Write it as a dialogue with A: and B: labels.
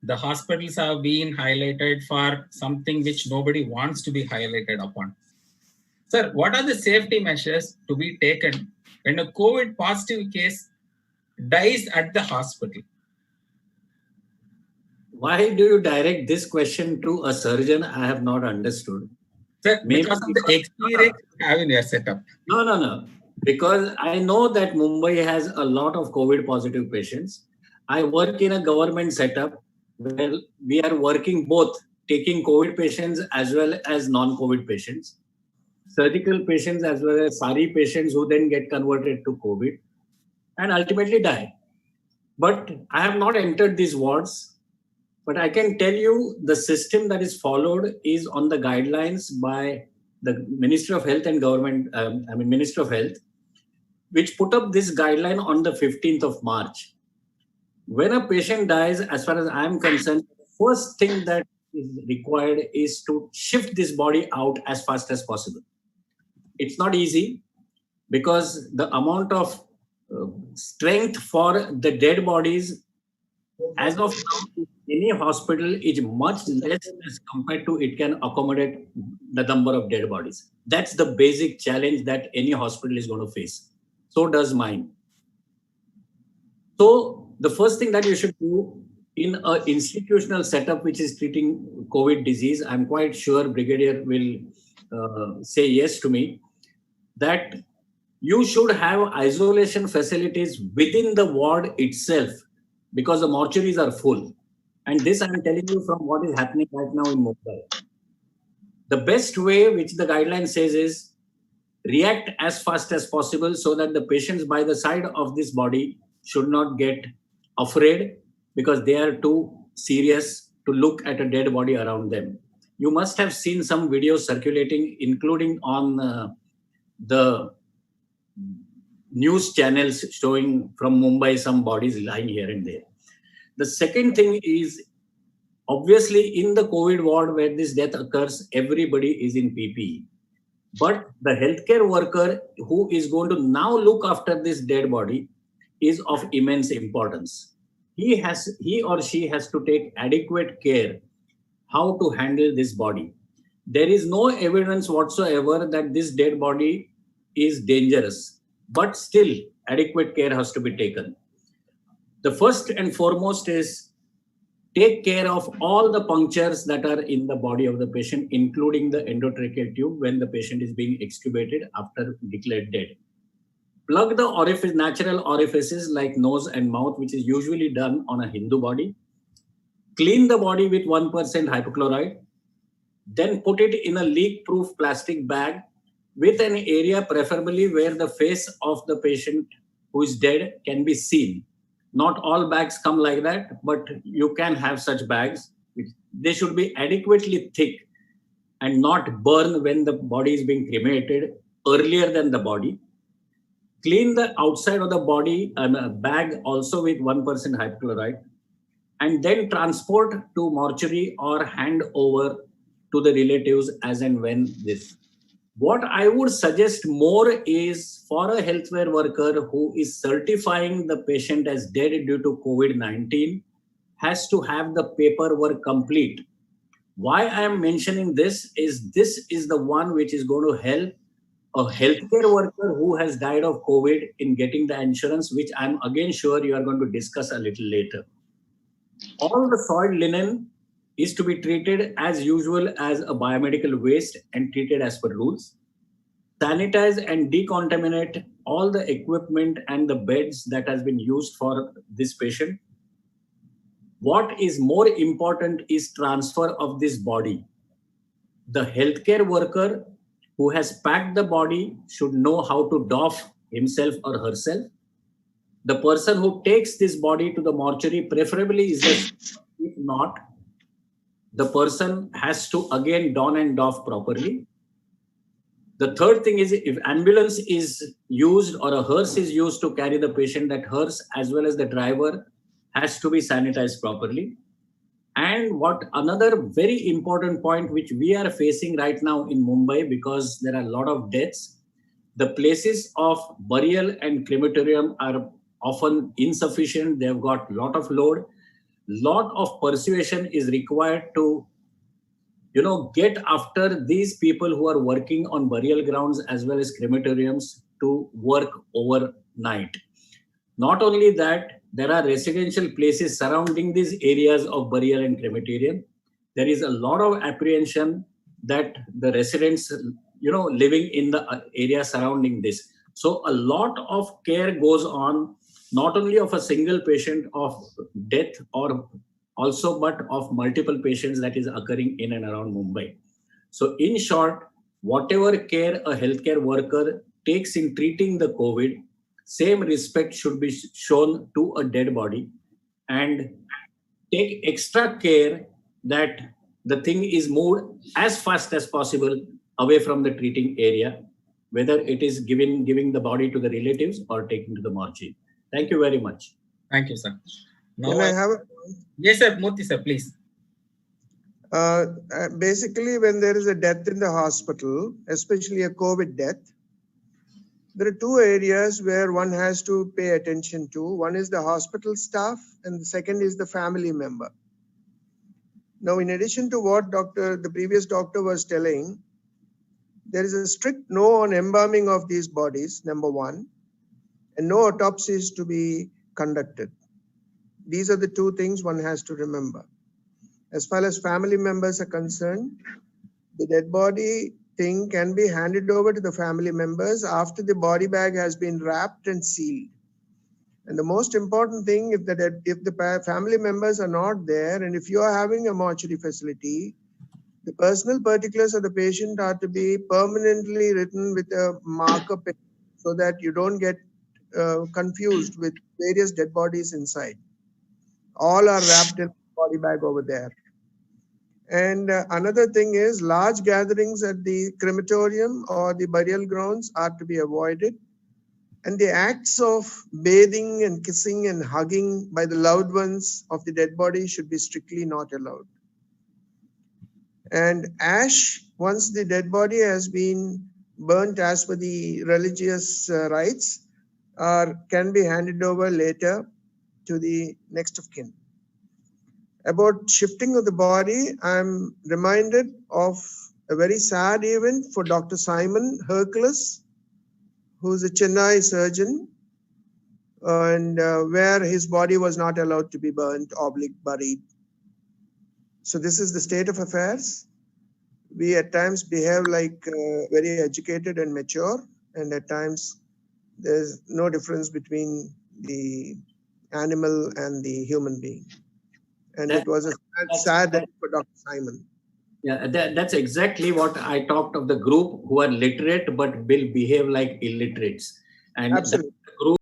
A: The hospitals have been highlighted for something which nobody wants to be highlighted upon. Sir, what are the safety measures to be taken when a COVID positive case dies at the hospital?
B: Why do you direct this question to a surgeon? I have not understood.
A: Sir,
B: Maybe
A: because of the
B: because
A: experience you have in your setup.
B: no. Because I know that Mumbai has a lot of COVID positive patients. I work in a government setup where we are working both taking COVID patients as well as non-COVID patients, surgical patients as well as SARI patients who then get converted to COVID and ultimately die. But I have not entered these wards. But I can tell you the system that is followed is on the guidelines by the Ministry of Health and Government, Ministry of Health, which put up this guideline on the 15th of March. When a patient dies, as far as I am concerned, the first thing that is required is to shift this body out as fast as possible. It's not easy because the amount of strength for the dead bodies as of now, any hospital is much less as compared to it can accommodate the number of dead bodies. That's the basic challenge that any hospital is going to face. So does mine. So the first thing that you should do in an institutional setup which is treating COVID disease, I'm quite sure Brigadier will say yes to me, that you should have isolation facilities within the ward itself because the mortuaries are full. And this I'm telling you from what is happening right now in Mumbai. The best way, which the guideline says, is react as fast as possible so that the patients by the side of this body should not get afraid because they are too serious to look at a dead body around them. You must have seen some videos circulating, including on the news channels showing from Mumbai some bodies lying here and there. The second thing is, obviously, in the COVID ward where this death occurs, everybody is in PPE. But the healthcare worker who is going to now look after this dead body is of immense importance. He or she has to take adequate care how to handle this body. There is no evidence whatsoever that this dead body is dangerous, but still adequate care has to be taken. The first and foremost is take care of all the punctures that are in the body of the patient, including the endotracheal tube when the patient is being extubated after declared dead. Plug the natural orifices like nose and mouth, which is usually done on a Hindu body. Clean the body with 1% hypochlorite. Then put it in a leak-proof plastic bag with an area preferably where the face of the patient who is dead can be seen. Not all bags come like that, but you can have such bags. They should be adequately thick and not burn when the body is being cremated earlier than the body. Clean the outside of the body and a bag also with 1% hypochlorite, and then transport to mortuary or hand over to the relatives as and when this. What I would suggest more is for a healthcare worker who is certifying the patient as dead due to COVID-19 has to have the paperwork complete. Why I am mentioning this is the one which is going to help a healthcare worker who has died of COVID in getting the insurance, which I'm again sure you are going to discuss a little later. All the soiled linen is to be treated as usual as a biomedical waste and treated as per rules. Sanitize and decontaminate all the equipment and the beds that has been used for this patient. What is more important is transfer of this body. The healthcare worker who has packed the body should know how to doff himself or herself. The person who takes this body to the mortuary preferably is the, if not, the person has to again don and doff properly. The third thing is, if ambulance is used or a hearse is used to carry the patient, that hearse as well as the driver has to be sanitized properly. And what another very important point which we are facing right now in Mumbai, because there are a lot of deaths, the places of burial and crematorium are often insufficient. They've got a lot of load. lot of persuasion is required to, get after these people who are working on burial grounds as well as crematoriums to work overnight. Not only that, there are residential places surrounding these areas of burial and crematorium. There is a lot of apprehension that the residents, living in the area surrounding this. So a lot of care goes on, not only of a single patient of death or also, but of multiple patients that is occurring in and around Mumbai. So in short, whatever care a healthcare worker takes in treating the COVID, same respect should be shown to a dead body, and take extra care that the thing is moved as fast as possible away from the treating area, whether it is giving the body to the relatives or taking to the mortuary. Thank you very much.
A: Thank you, sir. Now
C: Can I have a
A: yes, sir. Murthy, sir, please.
C: basically, when there is a death in the hospital, especially a COVID death, there are two areas where one has to pay attention to. One is the hospital staff, and the second is the family member. Now, in addition to what the previous doctor was telling, there is a strict no on embalming of these bodies, number one, and no autopsies to be conducted. These are the two things one has to remember. As far as family members are concerned, the dead body thing can be handed over to the family members after the body bag has been wrapped and sealed. And the most important thing, if the family members are not there, and if you are having a mortuary facility, the personal particulars of the patient are to be permanently written with a marker pen so that you don't get confused with various dead bodies inside. All are wrapped in a body bag over there. And another thing is large gatherings at the crematorium or the burial grounds are to be avoided. And the acts of bathing and kissing and hugging by the loved ones of the dead body should be strictly not allowed. And ash, once the dead body has been burnt as per the religious rites, can be handed over later to the next of kin. About shifting of the body, I'm reminded of a very sad event for Dr. Simon Hercules, who's a Chennai surgeon, and where his body was not allowed to be burnt or buried. So this is the state of affairs. We at times behave like very educated and mature, and at times there's no difference between the animal and the human being. And it was a sad day for Dr. Simon.
B: Yeah, that's exactly what I talked of, the group who are literate but will behave like illiterates. And
C: absolutely.
B: The group